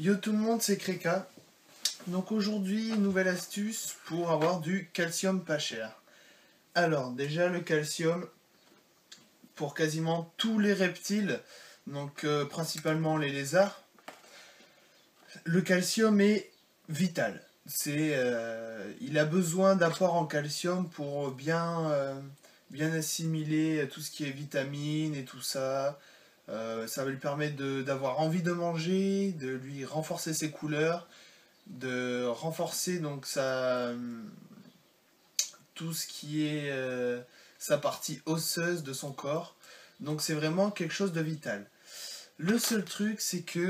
Yo tout le monde, c'est Kreka. Donc aujourd'hui, une nouvelle astuce pour avoir du calcium pas cher. Alors déjà le calcium, pour quasiment tous les reptiles, donc principalement les lézards, le calcium est vital. Il a besoin d'apport en calcium pour bien assimiler tout ce qui est vitamines et tout ça. Ça va lui permettre d'avoir envie de manger, de lui renforcer ses couleurs, de renforcer donc tout ce qui est sa partie osseuse de son corps. Donc c'est vraiment quelque chose de vital. Le seul truc, c'est que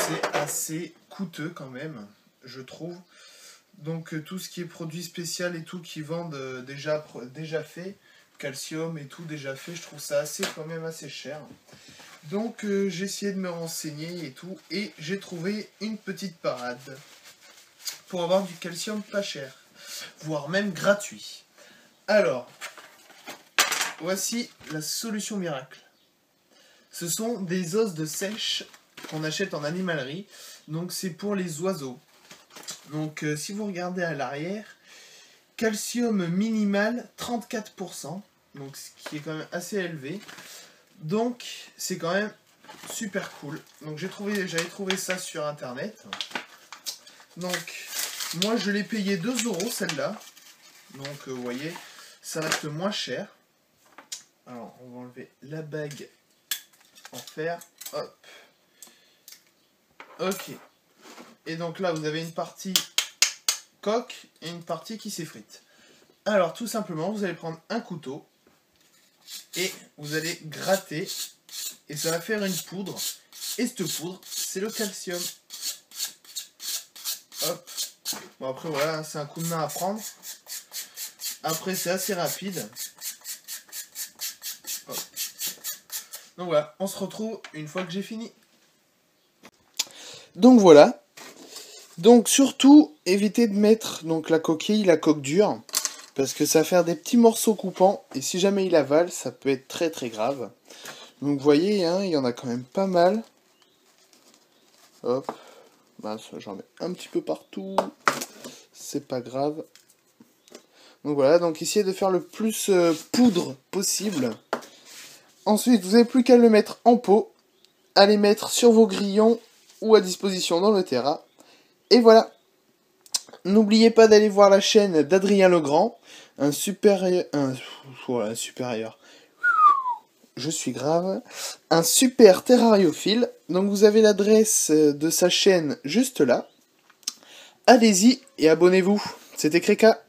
c'est assez coûteux quand même, je trouve. Donc tout ce qui est produit spécial et tout qui vendent déjà fait, calcium et tout déjà fait, je trouve ça quand même assez cher. Donc j'ai essayé de me renseigner et tout, et j'ai trouvé une petite parade pour avoir du calcium pas cher, voire même gratuit. Alors, voici la solution miracle. Ce sont des os de sèche qu'on achète en animalerie, donc c'est pour les oiseaux. Donc si vous regardez à l'arrière, calcium minimal 34%, donc ce qui est quand même assez élevé. Donc c'est quand même super cool. Donc j'avais trouvé ça sur internet. Donc moi je l'ai payé 2 € celle-là. Donc vous voyez, ça reste moins cher. Alors on va enlever la bague en fer. Hop. Ok. Et donc là vous avez une partie coque et une partie qui s'effrite. Alors tout simplement vous allez prendre un couteau et vous allez gratter et ça va faire une poudre. Et cette poudre, c'est le calcium. Hop. Bon après voilà, c'est un coup de main à prendre. Après c'est assez rapide. Hop. Donc voilà, on se retrouve une fois que j'ai fini. Donc voilà. Donc surtout, évitez de mettre donc la coquille, la coque dure. Parce que ça va faire des petits morceaux coupants. Et si jamais il avale, ça peut être très très grave. Donc vous voyez, hein, il y en a quand même pas mal. Hop. Mince, j'en mets un petit peu partout. C'est pas grave. Donc voilà, donc essayez de faire le plus poudre possible. Ensuite, vous n'avez plus qu'à le mettre en pot, à les mettre sur vos grillons ou à disposition dans le terrain. Et voilà. N'oubliez pas d'aller voir la chaîne d'Adrien Legrand, un supérieur, je suis grave, un super terrariophile. Donc vous avez l'adresse de sa chaîne juste là. Allez-y et abonnez-vous. C'était Kreka.